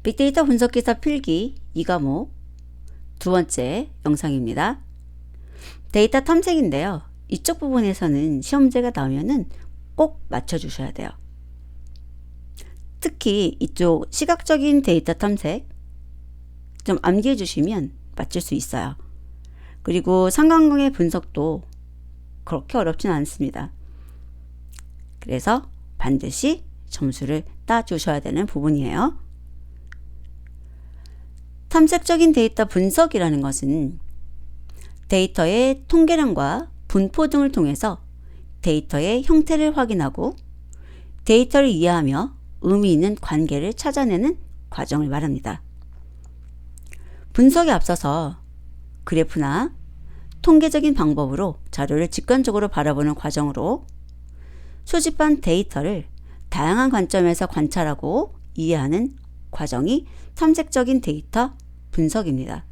빅데이터 분석기사 필기 2과목 두 번째 영상입니다. 데이터 탐색인데요. 이쪽 부분에서는 시험 문제가 나오면은 꼭 맞춰주셔야 돼요. 특히 이쪽 시각적인 데이터 탐색 좀 암기해 주시면 맞출 수 있어요. 그리고 상관관계 분석도 그렇게 어렵진 않습니다. 그래서 반드시 점수를 따주셔야 되는 부분이에요. 탐색적인 데이터 분석이라는 것은 데이터의 통계량과 분포 등을 통해서 데이터의 형태를 확인하고 데이터를 이해하며 의미 있는 관계를 찾아내는 과정을 말합니다. 분석에 앞서서 그래프나 통계적인 방법으로 자료를 직관적으로 바라보는 과정으로 수집한 데이터를 다양한 관점에서 관찰하고 이해하는 과정이 탐색적인 데이터 분석입니다.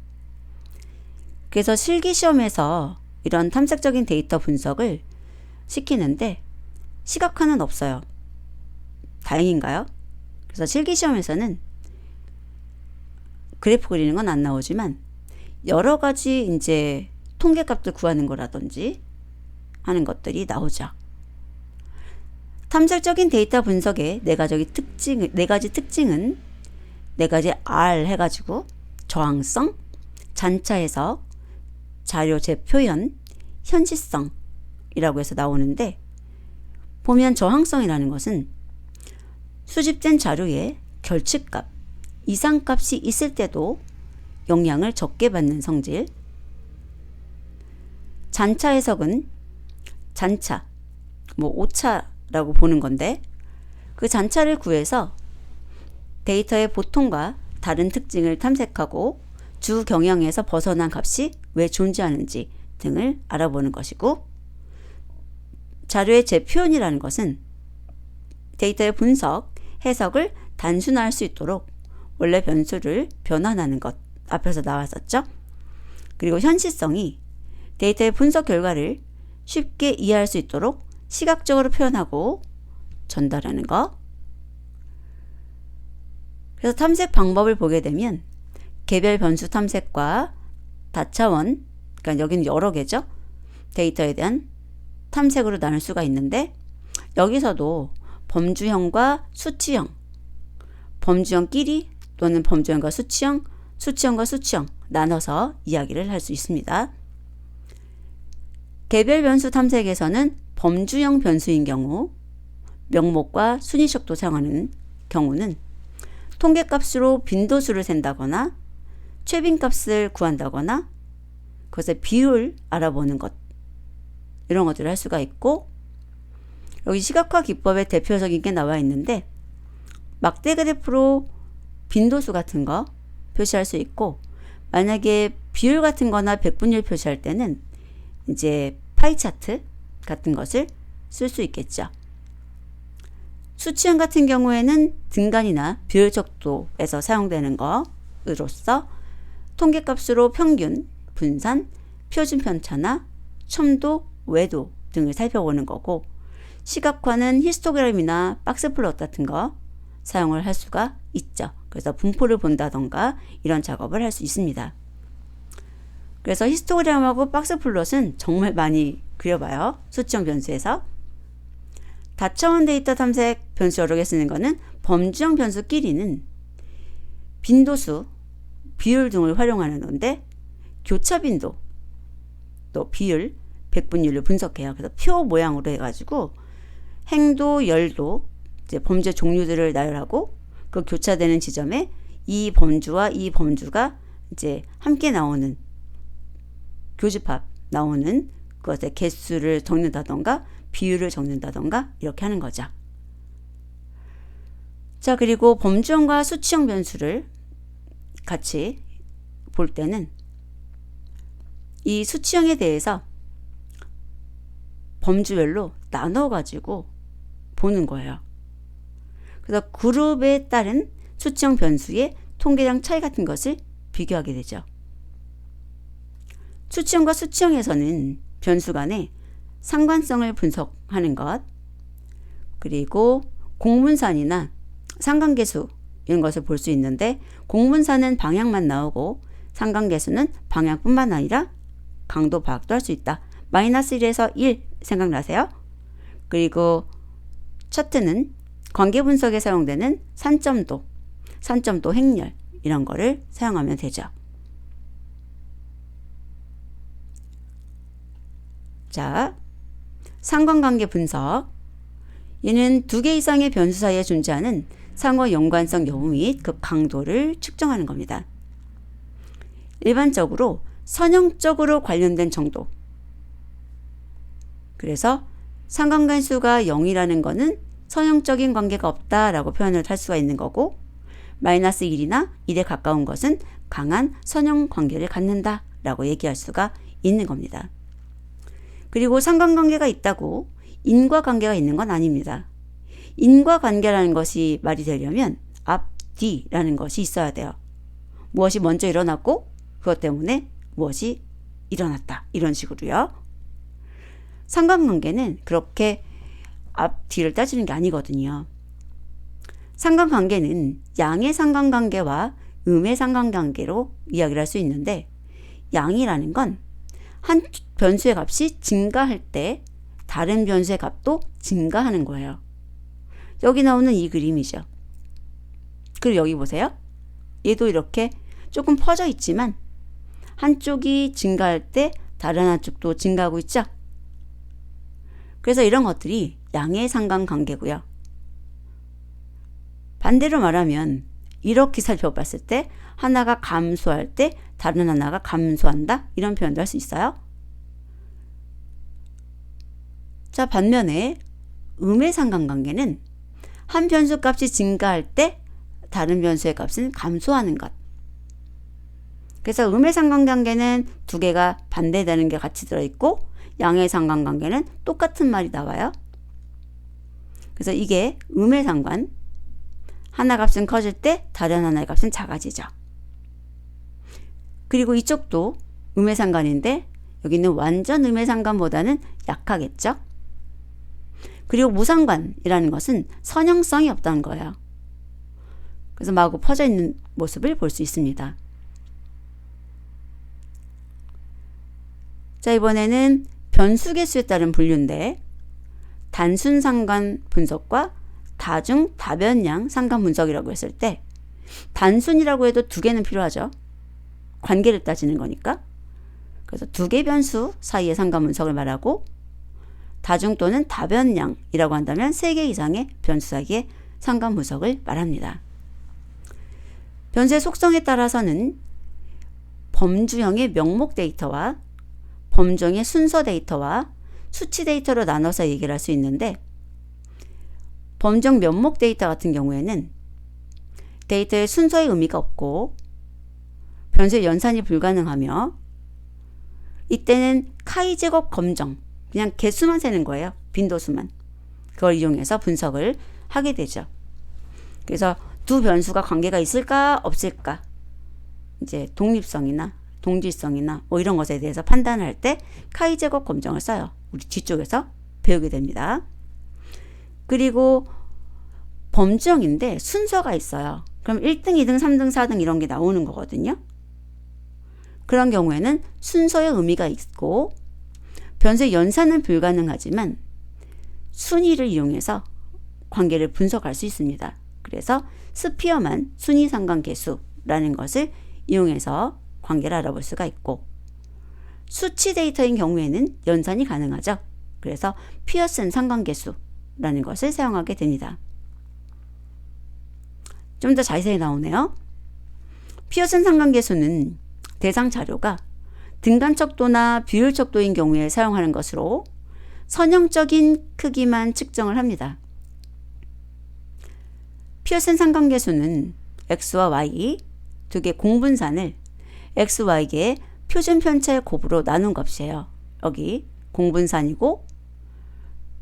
그래서 실기시험에서 이런 탐색적인 데이터 분석을 시키는데 시각화는 없어요. 다행인가요? 그래서 실기시험에서는 그래프 그리는 건 안 나오지만 여러 가지 이제 통계값들 구하는 거라든지 하는 것들이 나오죠. 탐색적인 데이터 분석의 네 가지 특징은 네 가지 R 해가지고 저항성, 잔차 해석, 자료 재표현, 현시성이라고 해서 나오는데, 보면 저항성이라는 것은 수집된 자료에 결측값, 이상값이 있을 때도 영향을 적게 받는 성질. 잔차 해석은 잔차, 오차라고 보는 건데, 그 잔차를 구해서 데이터의 보통과 다른 특징을 탐색하고 주 경향에서 벗어난 값이 왜 존재하는지 등을 알아보는 것이고, 자료의 재표현이라는 것은 데이터의 분석, 해석을 단순화할 수 있도록 원래 변수를 변환하는 것, 앞에서 나왔었죠. 그리고 현시성이 데이터의 분석 결과를 쉽게 이해할 수 있도록 시각적으로 표현하고 전달하는 것. 그래서 탐색 방법을 보게 되면 개별 변수 탐색과 다차원, 그러니까 여기는 여러 개죠. 데이터에 대한 탐색으로 나눌 수가 있는데, 여기서도 범주형과 수치형, 범주형끼리 또는 범주형과 수치형, 수치형과 수치형 나눠서 이야기를 할 수 있습니다. 개별 변수 탐색에서는 범주형 변수인 경우, 명목과 순위식도 사용하는 경우는 통계값으로 빈도수를 센다거나 최빈값을 구한다거나 그것의 비율 알아보는 것, 이런 것들을 할 수가 있고, 여기 시각화 기법의 대표적인 게 나와 있는데, 막대 그래프로 빈도수 같은 거 표시할 수 있고, 만약에 비율 같은 거나 백분율 표시할 때는 이제 파이 차트 같은 것을 쓸 수 있겠죠. 수치형 같은 경우에는 등간이나 비율적도에서 사용되는 것으로서 통계값으로 평균, 분산, 표준 편차나 첨도, 외도 등을 살펴보는 거고, 시각화는 히스토그램이나 박스플롯 같은 거 사용을 할 수가 있죠. 그래서 분포를 본다던가 이런 작업을 할 수 있습니다. 그래서 히스토그램하고 박스플롯은 정말 많이 그려봐요. 수치형 변수에서. 다차원 데이터 탐색 변수 여러 개 쓰는 거는 범주형 변수끼리는 빈도수, 비율 등을 활용하는 건데, 교차 빈도, 또 비율, 백분율을 분석해요. 그래서 표 모양으로 해가지고 행도, 열도, 이제 범죄 종류들을 나열하고 그 교차되는 지점에 이 범주와 이 범주가 이제 함께 나오는 교집합 나오는 그것의 개수를 적는다던가 비율을 적는다던가 이렇게 하는 거죠. 자, 그리고 범주형과 수치형 변수를 같이 볼 때는 이 수치형에 대해서 범주별로 나눠 가지고 보는 거예요. 그래서 그룹에 따른 수치형 변수의 통계량 차이 같은 것을 비교하게 되죠. 수치형과 수치형에서는 변수 간의 상관성을 분석하는 것, 그리고 공분산이나 상관계수 이런 것을 볼 수 있는데 공분사는 방향만 나오고 상관계수는 방향뿐만 아니라 강도 파악도 할 수 있다. 마이너스 1에서 1 생각나세요? 그리고 차트는 관계 분석에 사용되는 산점도, 산점도 행렬 이런 거를 사용하면 되죠. 자, 상관관계 분석. 얘는 두 개 이상의 변수 사이에 존재하는 상호 연관성 여부 및 그 강도를 측정하는 겁니다. 일반적으로 선형적으로 관련된 정도. 그래서 상관관수가 0이라는 거는 선형적인 관계가 없다라고 표현을 할 수가 있는 거고, 마이너스 1이나 1에 가까운 것은 강한 선형 관계를 갖는다라고 얘기할 수가 있는 겁니다. 그리고 상관관계가 있다고 인과관계가 있는 건 아닙니다. 인과관계라는 것이 말이 되려면 앞, 뒤라는 것이 있어야 돼요. 무엇이 먼저 일어났고 그것 때문에 무엇이 일어났다. 이런 식으로요. 상관관계는 그렇게 앞, 뒤를 따지는 게 아니거든요. 상관관계는 양의 상관관계와 음의 상관관계로 이야기를 할 수 있는데, 양이라는 건 한 변수의 값이 증가할 때 다른 변수의 값도 증가하는 거예요. 여기 나오는 이 그림이죠. 그리고 여기 보세요. 얘도 이렇게 조금 퍼져 있지만 한쪽이 증가할 때 다른 한쪽도 증가하고 있죠. 그래서 이런 것들이 양의 상관관계고요. 반대로 말하면 이렇게 살펴봤을 때 하나가 감소할 때 다른 하나가 감소한다. 이런 표현도 할 수 있어요. 자, 반면에 음의 상관관계는 한 변수 값이 증가할 때 다른 변수의 값은 감소하는 것. 그래서 음의 상관관계는 두 개가 반대되는 게 같이 들어있고, 양의 상관관계는 똑같은 말이 나와요. 그래서 이게 음의 상관, 하나 값은 커질 때 다른 하나의 값은 작아지죠. 그리고 이쪽도 음의 상관인데 여기는 완전 음의 상관보다는 약하겠죠. 그리고 무상관이라는 것은 선형성이 없다는 거예요. 그래서 마구 퍼져 있는 모습을 볼 수 있습니다. 자, 이번에는 변수계수에 따른 분류인데, 단순 상관 분석과 다중 다변량 상관 분석이라고 했을 때, 단순이라고 해도 두 개는 필요하죠. 관계를 따지는 거니까. 그래서 두 개 변수 사이의 상관 분석을 말하고, 다중 또는 다변량이라고 한다면 세 개 이상의 변수 사이의 상관 분석을 말합니다. 변수의 속성에 따라서는 범주형의 명목 데이터와 범주형의 순서 데이터와 수치 데이터로 나눠서 얘기를 할 수 있는데, 범주형 면목 데이터 같은 경우에는 데이터의 순서의 의미가 없고 변수의 연산이 불가능하며, 이때는 카이 제곱 검정, 그냥 개수만 세는 거예요. 빈도수만. 그걸 이용해서 분석을 하게 되죠. 그래서 두 변수가 관계가 있을까 없을까, 이제 독립성이나 동질성이나 뭐 이런 것에 대해서 판단할 때 카이 제곱 검정을 써요. 우리 뒤쪽에서 배우게 됩니다. 그리고 범주형인데 순서가 있어요. 그럼 1등, 2등, 3등, 4등 이런 게 나오는 거거든요. 그런 경우에는 순서의 의미가 있고 변수의 연산은 불가능하지만 순위를 이용해서 관계를 분석할 수 있습니다. 그래서 스피어만 순위 상관계수라는 것을 이용해서 관계를 알아볼 수가 있고, 수치 데이터인 경우에는 연산이 가능하죠. 그래서 피어슨 상관계수라는 것을 사용하게 됩니다. 좀 더 자세히 나오네요. 피어슨 상관계수는 대상 자료가 등간척도나 비율척도인 경우에 사용하는 것으로 선형적인 크기만 측정을 합니다. 피어슨 상관계수는 x와 y 두 개 공분산을 x, y의 표준 편차의 곱으로 나눈 값이에요. 여기 공분산이고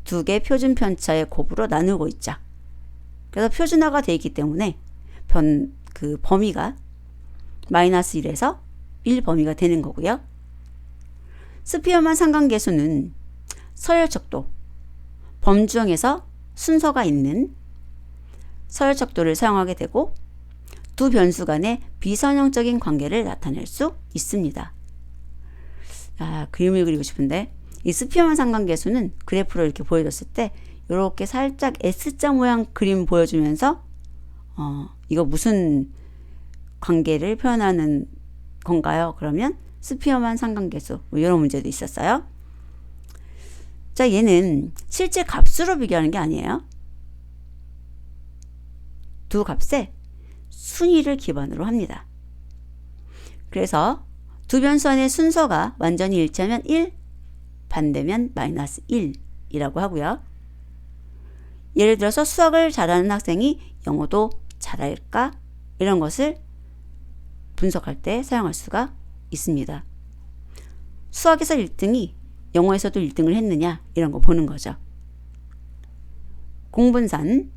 두 개 표준 편차의 곱으로 나누고 있죠. 그래서 표준화가 되어 있기 때문에 그 범위가 마이너스 1에서 1 범위가 되는 거고요. 스피어만 상관계수는 서열척도, 범주형에서 순서가 있는 서열척도를 사용하게 되고, 두 변수 간의 비선형적인 관계를 나타낼 수 있습니다. 그림을 그리고 싶은데 이 스피어만 상관계수는 그래프로 이렇게 보여줬을 때 이렇게 살짝 S자 모양 그림 보여주면서 이거 무슨 관계를 표현하는 건가요? 그러면 스피어만 상관계수 이런 문제도 있었어요. 자, 얘는 실제 값수로 비교하는 게 아니에요. 두 값의 순위를 기반으로 합니다. 그래서 두 변수 안의 순서가 완전히 일치하면 1, 반대면 마이너스 1이라고 하고요. 예를 들어서 수학을 잘하는 학생이 영어도 잘할까? 이런 것을 분석할 때 사용할 수가 있습니다. 수학에서 1등이 영어에서도 1등을 했느냐 이런 거 보는 거죠. 공분산,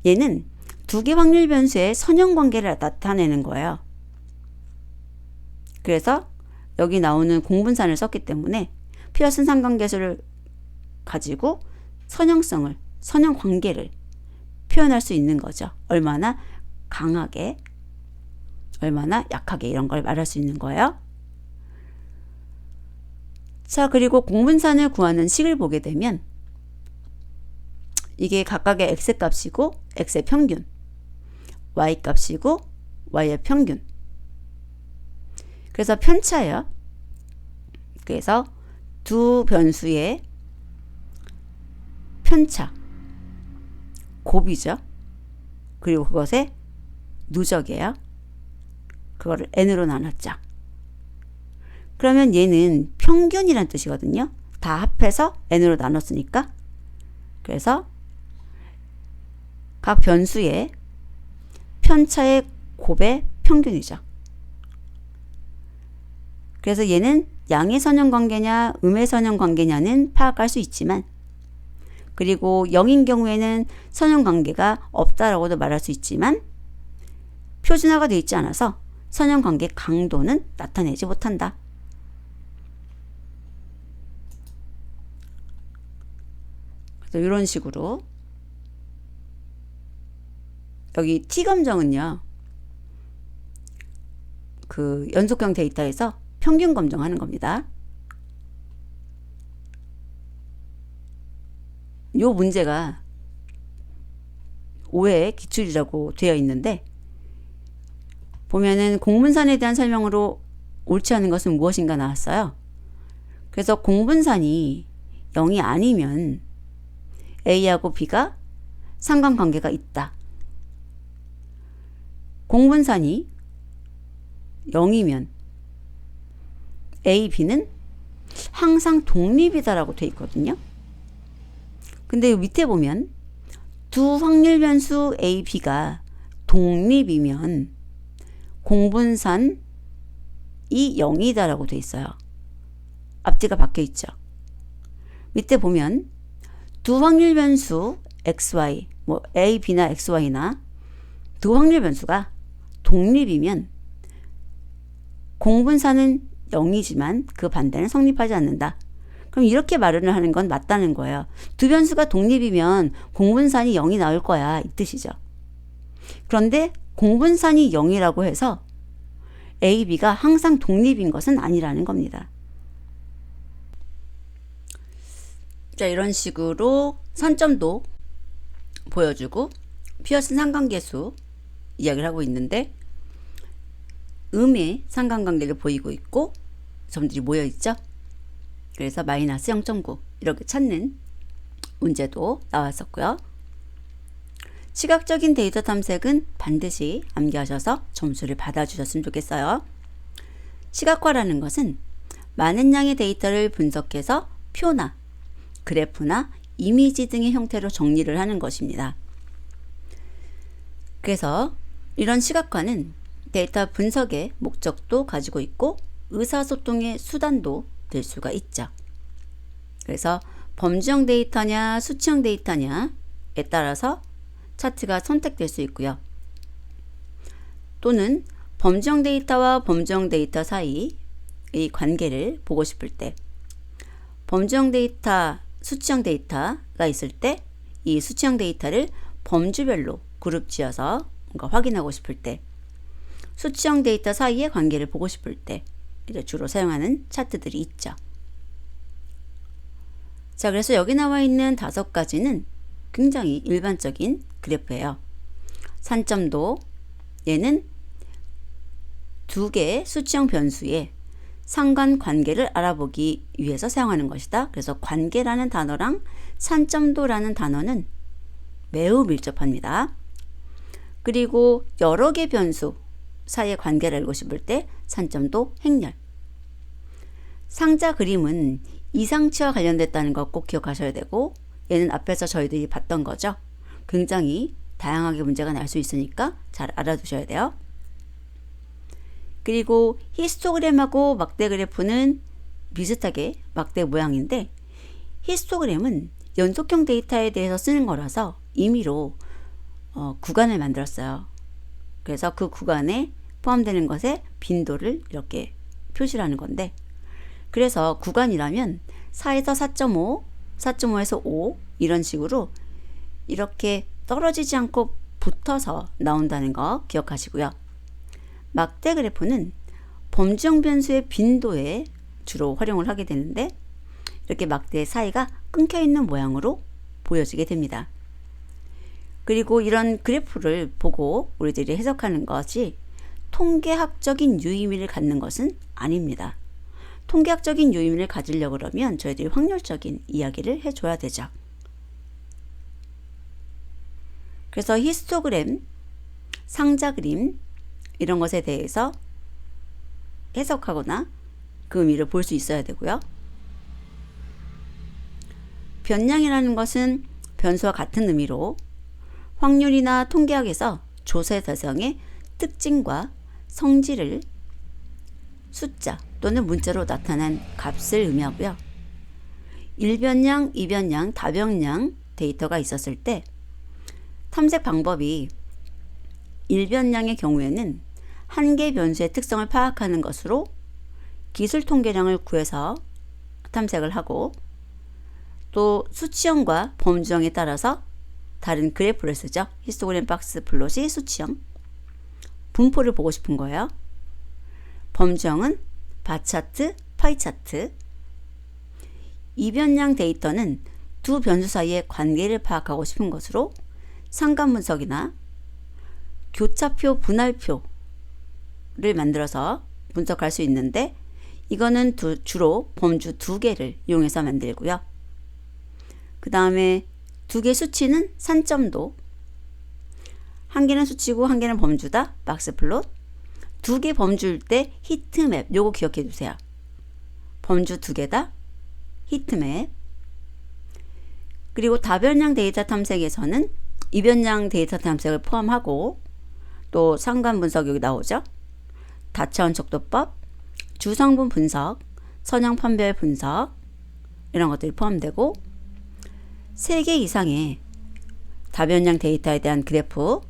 얘는 두 개 확률 변수의 선형 관계를 나타내는 거예요. 그래서 여기 나오는 공분산을 썼기 때문에 피어슨 상관계수를 가지고 선형성을, 선형 관계를 표현할 수 있는 거죠. 얼마나 강하게, 얼마나 약하게 이런 걸 말할 수 있는 거예요. 자, 그리고 공분산을 구하는 식을 보게 되면 이게 각각의 x 값이고 x의 평균, y 값이고 y의 평균. 그래서 편차예요. 그래서 두 변수의 편차, 곱이죠. 그리고 그것의 누적이에요. 그거를 n으로 나눴죠. 그러면 얘는 평균이란 뜻이거든요. 다 합해서 n으로 나눴으니까. 그래서 각 변수의 편차의 곱의 평균이죠. 그래서 얘는 양의 선형 관계냐 음의 선형 관계냐는 파악할 수 있지만, 그리고 0인 경우에는 선형 관계가 없다라고도 말할 수 있지만 표준화가 되어 있지 않아서 선형 관계 강도는 나타내지 못한다. 그래서 이런 식으로 여기 T검정은요, 그 연속형 데이터에서 평균 검정하는 겁니다. 이 문제가 오해의 기출이라고 되어 있는데, 보면은 공분산에 대한 설명으로 옳지 않은 것은 무엇인가 나왔어요. 그래서 공분산이 0이 아니면 A하고 B가 상관관계가 있다. 공분산이 0이면 A, B는 항상 독립이다라고 되어 있거든요. 근데 밑에 보면 두 확률 변수 A, B가 독립이면 공분산이 0이다라고 되어 있어요. 앞뒤가 바뀌어 있죠. 밑에 보면 두 확률 변수 XY, 뭐 A, B나 XY나 두 확률 변수가 독립이면 공분산은 0이지만 그 반대는 성립하지 않는다. 그럼 이렇게 말을 하는 건 맞다는 거예요. 두 변수가 독립이면 공분산이 0이 나올 거야, 이 뜻이죠. 그런데 공분산이 0이라고 해서 A, B가 항상 독립인 것은 아니라는 겁니다. 자, 이런 식으로 산점도 보여주고 피어슨 상관계수 이야기를 하고 있는데, 음의 상관관계를 보이고 있고 점들이 모여 있죠. 그래서 마이너스 0.9 이렇게 찾는 문제도 나왔었고요. 시각적인 데이터 탐색은 반드시 암기하셔서 점수를 받아주셨으면 좋겠어요. 시각화라는 것은 많은 양의 데이터를 분석해서 표나 그래프나 이미지 등의 형태로 정리를 하는 것입니다. 그래서 이런 시각화는 데이터 분석의 목적도 가지고 있고 의사소통의 수단도 될 수가 있죠. 그래서 범주형 데이터냐 수치형 데이터냐에 따라서 차트가 선택될 수 있고요. 또는 범주형 데이터와 범주형 데이터 사이의 관계를 보고 싶을 때, 범주형 데이터, 수치형 데이터가 있을 때 이 수치형 데이터를 범주별로 그룹 지어서 뭔가 확인하고 싶을 때, 수치형 데이터 사이의 관계를 보고 싶을 때 이제 주로 사용하는 차트들이 있죠. 자, 그래서 여기 나와 있는 5가지는 굉장히 일반적인 그래프예요. 산점도, 얘는 2개의 수치형 변수의 상관관계를 알아보기 위해서 사용하는 것이다. 그래서 관계라는 단어랑 산점도라는 단어는 매우 밀접합니다. 그리고 여러 개 변수 사이의 관계를 알고 싶을 때 산점도, 행렬. 상자 그림은 이상치와 관련됐다는 거 꼭 기억하셔야 되고, 얘는 앞에서 저희들이 봤던 거죠. 굉장히 다양하게 문제가 날 수 있으니까 잘 알아두셔야 돼요. 그리고 히스토그램하고 막대 그래프는 비슷하게 막대 모양인데, 히스토그램은 연속형 데이터에 대해서 쓰는 거라서 임의로 구간을 만들었어요. 그래서 그 구간에 포함되는 것의 빈도를 이렇게 표시를 하는 건데, 그래서 구간이라면 4에서 4.5, 4.5에서 5 이런 식으로 이렇게 떨어지지 않고 붙어서 나온다는 거 기억하시고요. 막대 그래프는 범주형 변수의 빈도에 주로 활용을 하게 되는데, 이렇게 막대의 사이가 끊겨 있는 모양으로 보여지게 됩니다. 그리고 이런 그래프를 보고 우리들이 해석하는 것이 통계학적인 유의미를 갖는 것은 아닙니다. 통계학적인 유의미를 가지려고 그러면 저희들이 확률적인 이야기를 해줘야 되죠. 그래서 히스토그램, 상자 그림 이런 것에 대해서 해석하거나 그 의미를 볼 수 있어야 되고요. 변량이라는 것은 변수와 같은 의미로 확률이나 통계학에서 조사 대상의 특징과 성질을 숫자 또는 문자로 나타난 값을 의미하고요. 1변량, 2변량, 다변량 데이터가 있었을 때 탐색 방법이 1변량의 경우에는 한 개 변수의 특성을 파악하는 것으로 기술 통계량을 구해서 탐색을 하고, 또 수치형과 범주형에 따라서 다른 그래프를 쓰죠. 히스토그램 박스 플롯이 수치형. 분포를 보고 싶은 거예요. 범주형은 바차트, 파이차트. 이변량 데이터는 두 변수 사이의 관계를 파악하고 싶은 것으로 상관분석이나 교차표, 분할표를 만들어서 분석할 수 있는데, 이거는 주로 범주 2개를 이용해서 만들고요. 그 다음에 2개 수치는 산점도, 한 개는 수치고 한 개는 범주다, 박스플롯. 2개 범주일 때 히트맵, 요거 기억해 두세요. 범주 2개다, 히트맵. 그리고 다변량 데이터 탐색에서는 이변량 데이터 탐색을 포함하고, 또 상관 분석 여기 나오죠. 다차원 척도법, 주성분 분석, 선형 판별 분석 이런 것들이 포함되고, 3개 이상의 다변량 데이터에 대한 그래프,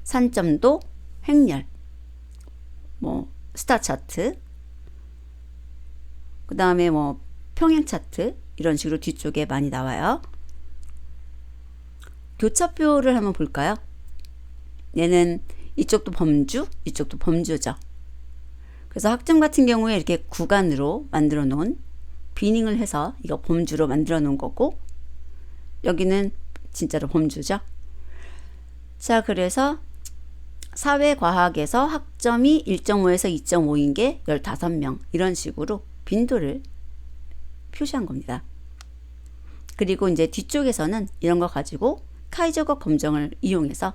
산점도, 행렬, 스타 차트, 그 다음에 평행 차트 이런 식으로 뒤쪽에 많이 나와요. 교차표를 한번 볼까요? 얘는 이쪽도 범주, 이쪽도 범주죠. 그래서 학점 같은 경우에 이렇게 구간으로 만들어 놓은, 비닝을 해서 이거 범주로 만들어 놓은 거고, 여기는 진짜로 범주죠. 자, 그래서 사회과학에서 학점이 1.5에서 2.5인 게 15명 이런 식으로 빈도를 표시한 겁니다. 그리고 이제 뒤쪽에서는 이런 거 가지고 카이저거 검정을 이용해서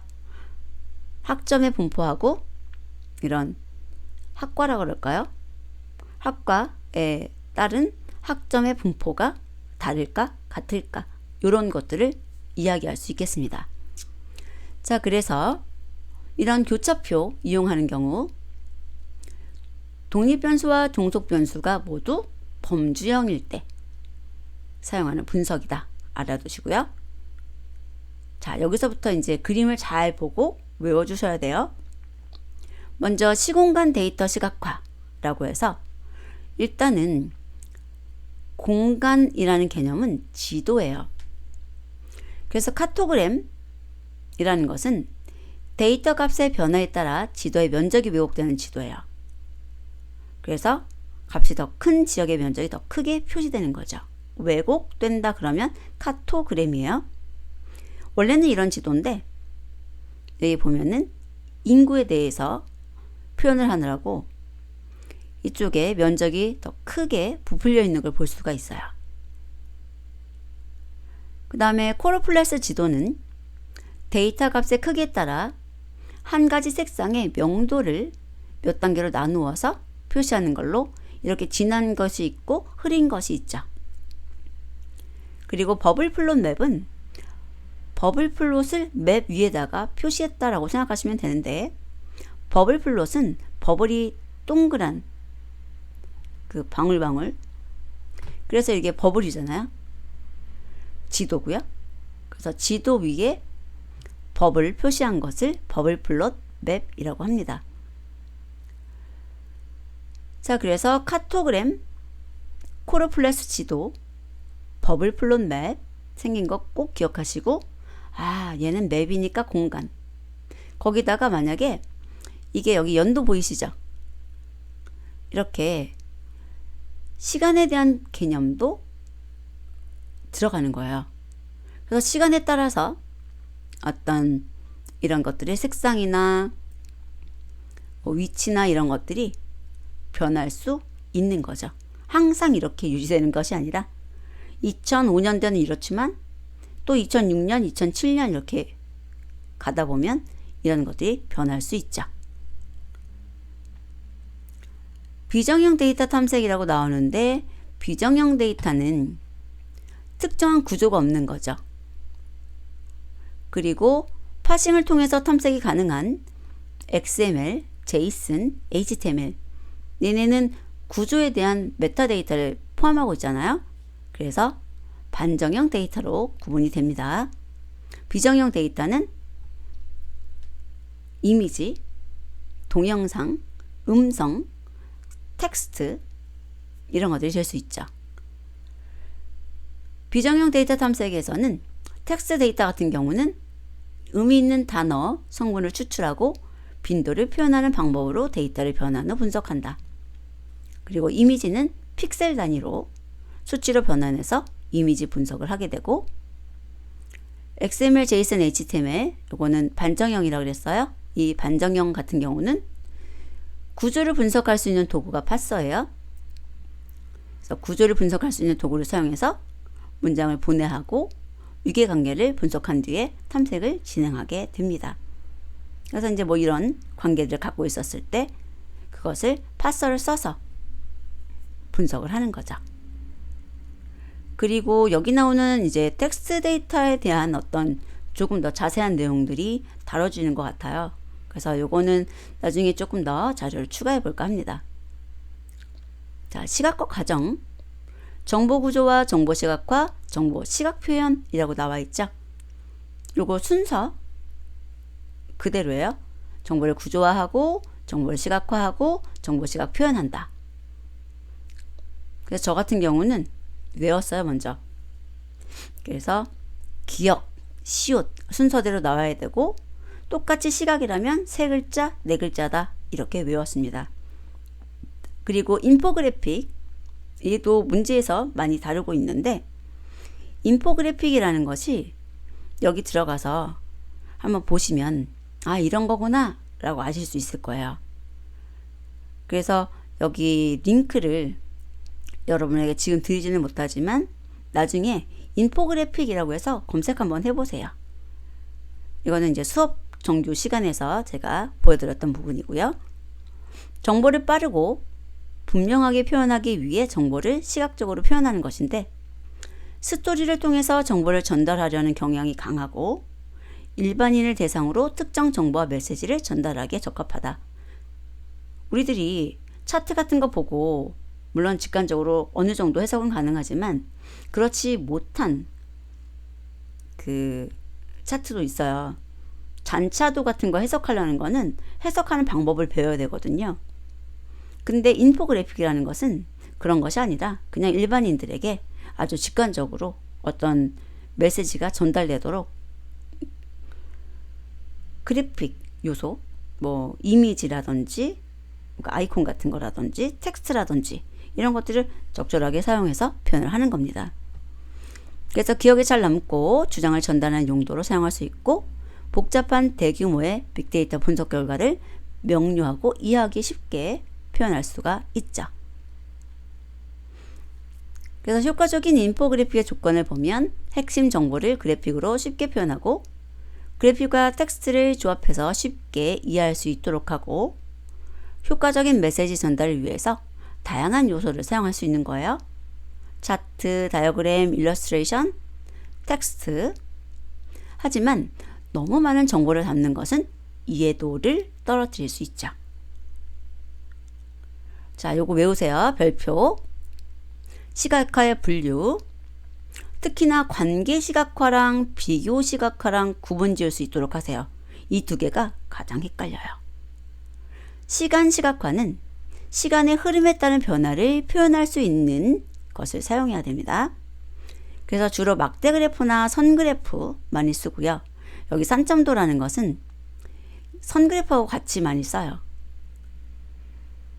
학점의 분포하고 이런 학과라 그럴까요? 학과에 따른 학점의 분포가 다를까 같을까 이런 것들을 이야기할 수 있겠습니다. 자, 그래서 이런 교차표 이용하는 경우 독립변수와 종속변수가 모두 범주형일 때 사용하는 분석이다 알아두시고요. 자, 여기서부터 이제 그림을 잘 보고 외워주셔야 돼요. 먼저 시공간 데이터 시각화라고 해서, 일단은 공간이라는 개념은 지도예요. 그래서 카토그램이라는 것은 데이터 값의 변화에 따라 지도의 면적이 왜곡되는 지도예요. 그래서 값이 더 큰 지역의 면적이 더 크게 표시되는 거죠. 왜곡된다 그러면 카토그램이에요. 원래는 이런 지도인데 여기 보면은 인구에 대해서 표현을 하느라고 이쪽에 면적이 더 크게 부풀려 있는 걸 볼 수가 있어요. 그 다음에 코로플레스 지도는 데이터 값의 크기에 따라 한 가지 색상의 명도를 몇 단계로 나누어서 표시하는 걸로 이렇게 진한 것이 있고 흐린 것이 있죠. 그리고 버블 플롯 맵은 버블 플롯을 맵 위에다가 표시했다라고 생각하시면 되는데, 버블 플롯은 버블이 동그란 그 방울방울, 그래서 이게 버블이잖아요. 지도고요. 그래서 지도 위에 버블 표시한 것을 버블 플롯 맵이라고 합니다. 자, 그래서 카토그램, 코로플레스 지도, 버블 플롯 맵 생긴 거 꼭 기억하시고, 얘는 맵이니까 공간. 거기다가 만약에 이게 여기 연도 보이시죠? 이렇게 시간에 대한 개념도 들어가는 거예요. 그래서 시간에 따라서 어떤 이런 것들의 색상이나 위치나 이런 것들이 변할 수 있는 거죠. 항상 이렇게 유지되는 것이 아니라 2005년대는 이렇지만 또 2006년, 2007년 이렇게 가다 보면 이런 것들이 변할 수 있죠. 비정형 데이터 탐색이라고 나오는데, 비정형 데이터는 특정한 구조가 없는 거죠. 그리고 파싱을 통해서 탐색이 가능한 XML, JSON, HTML, 얘네는 구조에 대한 메타데이터를 포함하고 있잖아요. 그래서 반정형 데이터로 구분이 됩니다. 비정형 데이터는 이미지, 동영상, 음성, 텍스트 이런 것들이 될 수 있죠. 비정형 데이터 탐색에서는 텍스트 데이터 같은 경우는 의미 있는 단어, 성분을 추출하고 빈도를 표현하는 방법으로 데이터를 변환 후 분석한다. 그리고 이미지는 픽셀 단위로 수치로 변환해서 이미지 분석을 하게 되고, XML, JSON, HTML 이거는 반정형이라고 그랬어요. 이 반정형 같은 경우는 구조를 분석할 수 있는 도구가 파서예요. 그래서 구조를 분석할 수 있는 도구를 사용해서 문장을 분해하고 유계관계를 분석한 뒤에 탐색을 진행하게 됩니다. 그래서 이제 뭐 이런 관계들을 갖고 있었을 때 그것을 파서를 써서 분석을 하는 거죠. 그리고 여기 나오는 이제 텍스트 데이터에 대한 어떤 조금 더 자세한 내용들이 다뤄지는 것 같아요. 그래서 요거는 나중에 조금 더 자료를 추가해 볼까 합니다. 자, 시각화 과정. 정보 구조와 정보 시각화, 정보 시각 표현이라고 나와 있죠. 요거 순서 그대로예요. 정보를 구조화하고, 정보를 시각화하고, 정보 시각 표현한다. 그래서 저 같은 경우는 외웠어요, 먼저. 그래서 기억, 시옷 순서대로 나와야 되고, 똑같이 시각이라면 세 글자, 네 글자다 이렇게 외웠습니다. 그리고 인포그래픽, 얘도 문제에서 많이 다루고 있는데, 인포그래픽이라는 것이 여기 들어가서 한번 보시면 이런 거구나 라고 아실 수 있을 거예요. 그래서 여기 링크를 여러분에게 지금 드리지는 못하지만 나중에 인포그래픽이라고 해서 검색 한번 해보세요. 이거는 이제 수업 정규 시간에서 제가 보여드렸던 부분이고요. 정보를 빠르고 분명하게 표현하기 위해 정보를 시각적으로 표현하는 것인데, 스토리를 통해서 정보를 전달하려는 경향이 강하고 일반인을 대상으로 특정 정보와 메시지를 전달하기에 적합하다. 우리들이 차트 같은 거 보고 물론 직관적으로 어느 정도 해석은 가능하지만 그렇지 못한 그 차트도 있어요. 잔차도 같은 거 해석하려는 거는 해석하는 방법을 배워야 되거든요. 근데 인포그래픽이라는 것은 그런 것이 아니라 그냥 일반인들에게 아주 직관적으로 어떤 메시지가 전달되도록 그래픽, 요소, 뭐 이미지라든지 아이콘 같은 거라든지 텍스트라든지 이런 것들을 적절하게 사용해서 표현을 하는 겁니다. 그래서 기억에 잘 남고 주장을 전달하는 용도로 사용할 수 있고, 복잡한 대규모의 빅데이터 분석 결과를 명료하고 이해하기 쉽게 표현할 수가 있죠. 그래서 효과적인 인포그래픽의 조건을 보면 핵심 정보를 그래픽으로 쉽게 표현하고, 그래픽과 텍스트를 조합해서 쉽게 이해할 수 있도록 하고, 효과적인 메시지 전달을 위해서 다양한 요소를 사용할 수 있는 거예요. 차트, 다이어그램, 일러스트레이션, 텍스트. 하지만 너무 많은 정보를 담는 것은 이해도를 떨어뜨릴 수 있죠. 자, 요거 외우세요. 별표. 시각화의 분류. 특히나 관계 시각화랑 비교 시각화랑 구분 지을 수 있도록 하세요. 이 두 개가 가장 헷갈려요. 시간 시각화는 시간의 흐름에 따른 변화를 표현할 수 있는 것을 사용해야 됩니다. 그래서 주로 막대 그래프나 선 그래프 많이 쓰고요. 여기 산점도라는 것은 선 그래프하고 같이 많이 써요.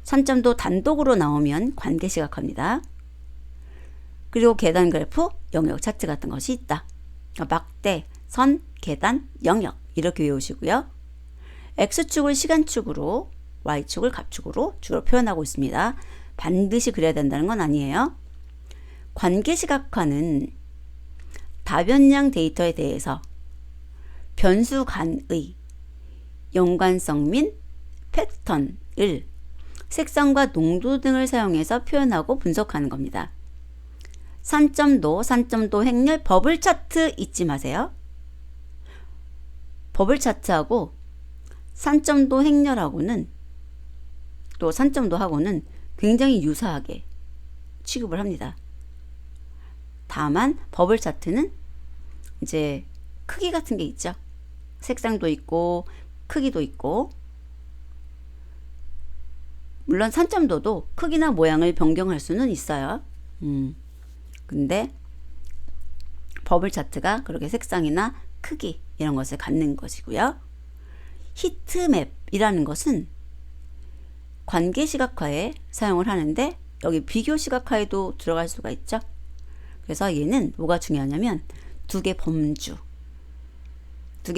산점도 단독으로 나오면 관계 시각화입니다. 그리고 계단 그래프, 영역 차트 같은 것이 있다. 막대, 선, 계단, 영역 이렇게 외우시고요. X축을 시간축으로, Y축을 값축으로 주로 표현하고 있습니다. 반드시 그래야 된다는 건 아니에요. 관계 시각화는 다변량 데이터에 대해서 변수 간의 연관성 및 패턴을 색상과 농도 등을 사용해서 표현하고 분석하는 겁니다. 산점도, 산점도 행렬, 버블 차트 잊지 마세요. 버블 차트하고 산점도 행렬하고는 또 산점도하고는 굉장히 유사하게 취급을 합니다. 다만 버블 차트는 이제 크기 같은 게 있죠. 색상도 있고 크기도 있고, 물론 산점도도 크기나 모양을 변경할 수는 있어요. 근데 버블 차트가 그렇게 색상이나 크기 이런 것을 갖는 것이고요. 히트맵이라는 것은 관계 시각화에 사용을 하는데 여기 비교 시각화에도 들어갈 수가 있죠. 그래서 얘는 뭐가 중요하냐면 두 개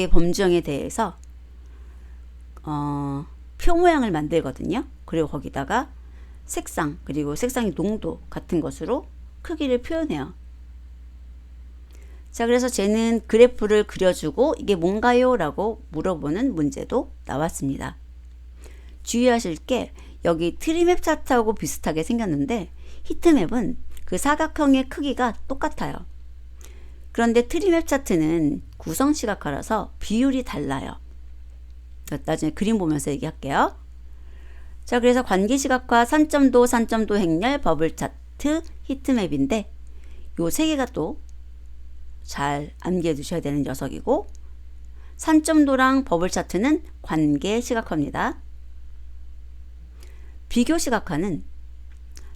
범주형에 대해서 표 모양을 만들거든요. 그리고 거기다가 색상, 그리고 색상의 농도 같은 것으로 크기를 표현해요. 자, 그래서 쟤는 그래프를 그려주고 이게 뭔가요? 라고 물어보는 문제도 나왔습니다. 주의하실 게 여기 트리맵 차트하고 비슷하게 생겼는데 히트맵은 그 사각형의 크기가 똑같아요. 그런데 트리맵 차트는 구성 시각화라서 비율이 달라요. 나중에 그림 보면서 얘기할게요. 자, 그래서 관계 시각화, 산점도, 산점도 행렬, 버블 차트, 히트맵인데 요 세 개가 또 잘 암기해 두셔야 되는 녀석이고, 산점도랑 버블 차트는 관계 시각화입니다. 비교 시각화는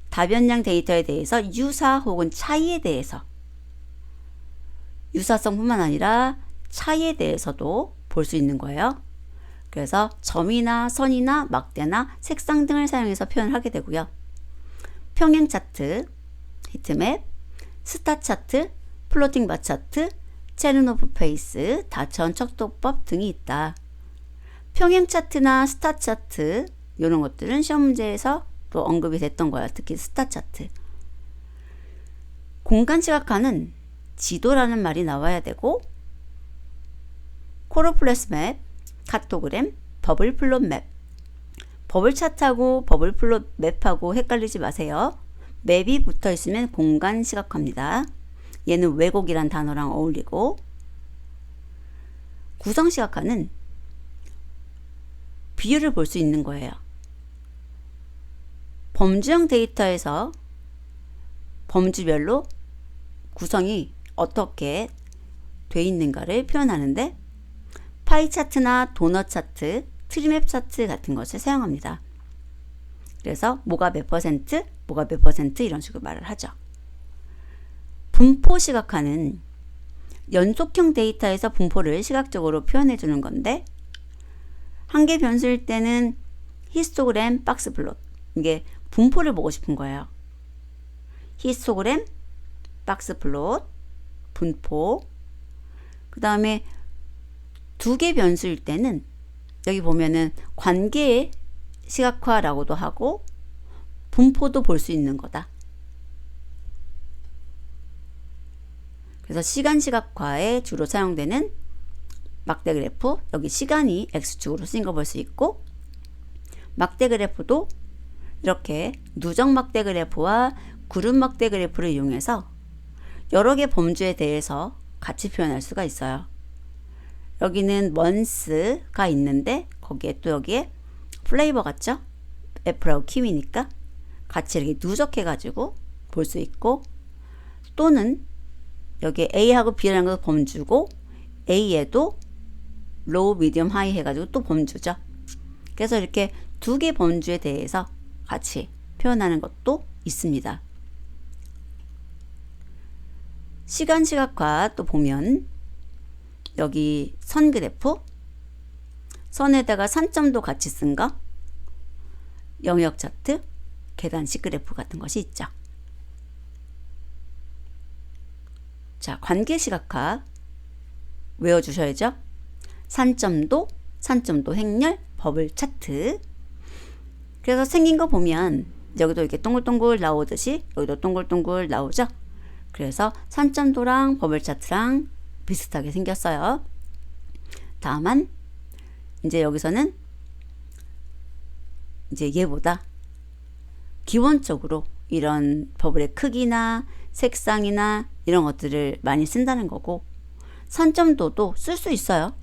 다변량 데이터에 대해서 유사 혹은 차이에 대해서, 유사성뿐만 아니라 차이에 대해서도 볼 수 있는 거예요. 그래서 점이나 선이나 막대나 색상 등을 사용해서 표현을 하게 되고요. 평행 차트, 히트맵, 스타 차트, 플로팅 바 차트, 체르노프 페이스, 다천 척도법 등이 있다. 평행 차트나 스타 차트 이런 것들은 시험 문제에서 또 언급이 됐던 거예요. 특히 스타 차트. 공간 시각화는 지도라는 말이 나와야 되고, 코로플레스 맵, 카토그램, 버블 플롯 맵. 버블 차트하고 버블 플롯 맵하고 헷갈리지 마세요. 맵이 붙어 있으면 공간 시각화입니다. 얘는 왜곡이란 단어랑 어울리고, 구성 시각화는 비율을 볼 수 있는 거예요. 범주형 데이터에서 범주별로 구성이 어떻게 돼 있는가를 표현하는데, 파이 차트나 도넛 차트, 트리맵 차트 같은 것을 사용합니다. 그래서 뭐가 몇 퍼센트, 뭐가 몇 퍼센트 이런 식으로 말을 하죠. 분포 시각화는 연속형 데이터에서 분포를 시각적으로 표현해 주는 건데, 한계 변수일 때는 히스토그램, 박스 플롯. 이게 분포를 보고 싶은 거예요. 히스토그램, 박스 플롯, 분포. 그 다음에 두 개 변수일 때는 여기 보면은 관계의 시각화라고도 하고 분포도 볼 수 있는 거다. 그래서 시간 시각화에 주로 사용되는 막대 그래프, 여기 시간이 X축으로 쓰인 거 볼 수 있고, 막대 그래프도 이렇게 누적 막대 그래프와 그룹 막대 그래프를 이용해서 여러 개 범주에 대해서 같이 표현할 수가 있어요. 여기는 months가 있는데 거기에 또 여기에 플레이버 같죠? 애플하고 키위니까 같이 이렇게 누적해 가지고 볼 수 있고, 또는 여기에 A하고 B라는 것도 범주고 A에도 로우, 미디엄, 하이 해가지고 또 범주죠. 그래서 이렇게 두 개 범주에 대해서 같이 표현하는 것도 있습니다. 시간 시각화 또 보면 여기 선 그래프, 선에다가 산점도 같이 쓴 거, 영역 차트, 계단식 그래프 같은 것이 있죠. 자, 관계 시각화 외워주셔야죠. 산점도, 산점도 행렬, 버블 차트. 그래서 생긴 거 보면 여기도 이렇게 동글동글 나오듯이 여기도 동글동글 나오죠. 그래서 산점도랑 버블 차트랑 비슷하게 생겼어요. 다만 이제 여기서는 이제 얘보다 기본적으로 이런 버블의 크기나 색상이나 이런 것들을 많이 쓴다는 거고, 산점도도 쓸 수 있어요.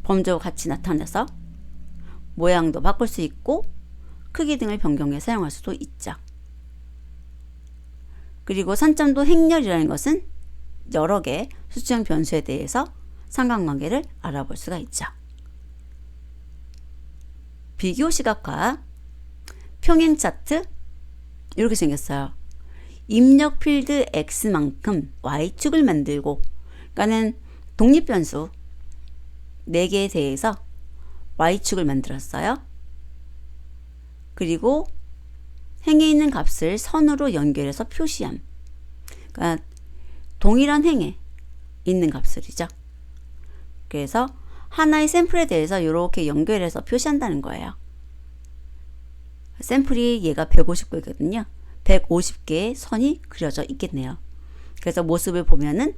범주와 같이 나타내서 모양도 바꿀 수 있고 크기 등을 변경해 사용할 수도 있죠. 그리고 산점도 행렬이라는 것은 여러 개 수치형 변수에 대해서 상관관계를 알아볼 수가 있죠. 비교 시각화, 평행 차트 이렇게 생겼어요. 입력 필드 X만큼 Y축을 만들고, 그러니까는 독립변수 4개에 대해서 Y축을 만들었어요. 그리고 행에 있는 값을 선으로 연결해서 표시함. 그러니까 동일한 행에 있는 값들이죠. 그래서 하나의 샘플에 대해서 이렇게 연결해서 표시한다는 거예요. 샘플이 얘가 150개거든요. 150개의 선이 그려져 있겠네요. 그래서 모습을 보면은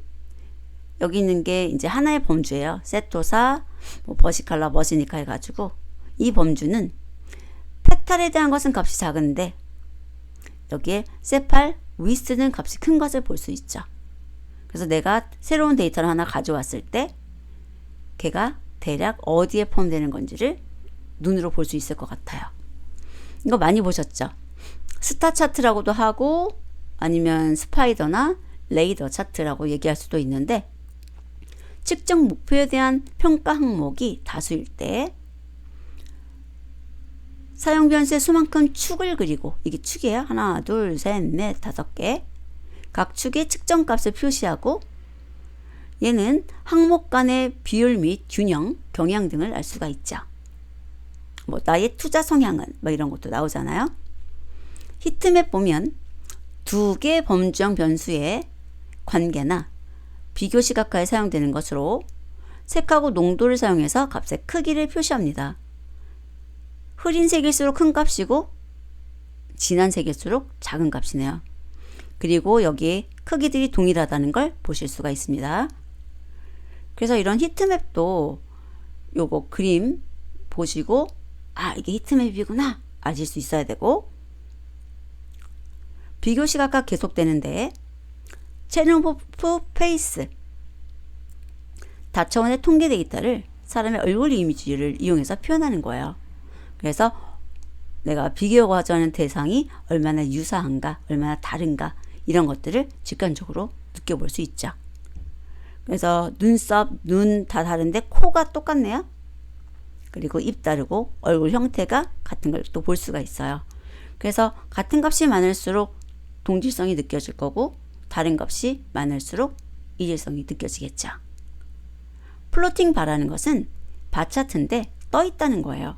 여기 있는 게 이제 하나의 범주예요. 세토사, 버시칼라, 머시니카 해가지고 이 범주는 페탈에 대한 것은 값이 작은데 여기에 세팔, 위스는 값이 큰 것을 볼 수 있죠. 그래서 내가 새로운 데이터를 하나 가져왔을 때 걔가 대략 어디에 포함되는 건지를 눈으로 볼 수 있을 것 같아요. 이거 많이 보셨죠? 스타 차트라고도 하고 아니면 스파이더나 레이더 차트라고 얘기할 수도 있는데, 측정 목표에 대한 평가 항목이 다수일 때 사용 변수의 수만큼 축을 그리고, 이게 축이에요. 하나, 둘, 셋, 넷, 5개. 각 축의 측정 값을 표시하고 얘는 항목 간의 비율 및 균형, 경향 등을 알 수가 있죠. 뭐 나의 투자 성향은 뭐 이런 것도 나오잖아요. 히트맵 보면 두 개 범주형 변수의 관계나 비교 시각화에 사용되는 것으로 색하고 농도를 사용해서 값의 크기를 표시합니다. 흐린 색일수록 큰 값이고 진한 색일수록 작은 값이네요. 그리고 여기 크기들이 동일하다는 걸 보실 수가 있습니다. 그래서 이런 히트맵도 요거 그림 보시고 이게 히트맵이구나 아실 수 있어야 되고, 비교 시각화 계속되는데 체능 오브 페이스 다차원의 통계 데이터를 사람의 얼굴 이미지를 이용해서 표현하는 거예요. 그래서 내가 비교하자는 대상이 얼마나 유사한가, 얼마나 다른가 이런 것들을 직관적으로 느껴볼 수 있죠. 그래서 눈썹, 눈 다 다른데 코가 똑같네요. 그리고 입 다르고 얼굴 형태가 같은 걸 또 볼 수가 있어요. 그래서 같은 값이 많을수록 동질성이 느껴질 거고 다른 값이 많을수록 이질성이 느껴지겠죠. 플로팅 바라는 것은 바 차트인데 떠 있다는 거예요.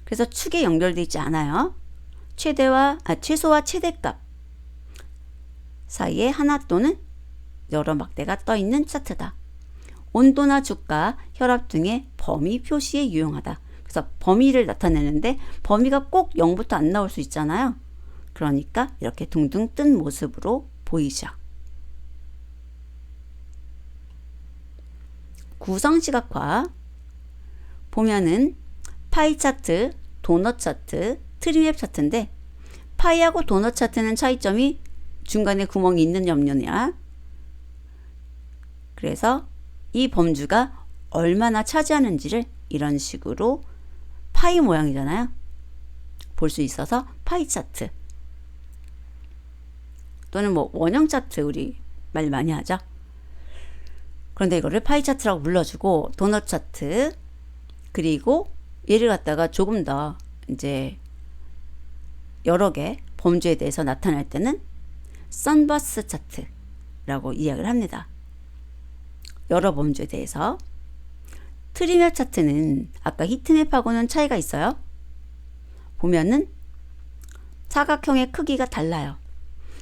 그래서 축에 연결되어 있지 않아요. 최소와 최대값 사이에 하나 또는 여러 막대가 떠 있는 차트다. 온도나 주가, 혈압 등의 범위 표시에 유용하다. 그래서 범위를 나타내는데 범위가 꼭 0부터 안 나올 수 있잖아요. 그러니까 이렇게 둥둥 뜬 모습으로 보이죠. 구성시각화 보면은 파이 차트, 도넛 차트, 트리맵 차트인데 파이하고 도넛 차트는 차이점이 중간에 구멍이 있는 염료냐. 그래서 이 범주가 얼마나 차지하는지를 이런 식으로 파이 모양이잖아요. 볼 수 있어서 파이 차트 또는 뭐 원형 차트 우리 말 많이 하죠. 그런데 이거를 파이 차트라고 불러주고 도넛 차트 그리고 얘를 갖다가 조금 더 이제 여러 개 범주에 대해서 나타낼 때는 선버스 차트라고 이야기를 합니다. 여러 범주에 대해서. 트리맵 차트는 아까 히트맵하고는 차이가 있어요. 보면은 사각형의 크기가 달라요.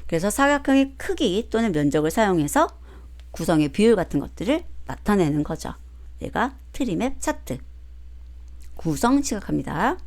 그래서 사각형의 크기 또는 면적을 사용해서 구성의 비율 같은 것들을 나타내는 거죠. 얘가 트리맵 차트. 구성 시각합니다.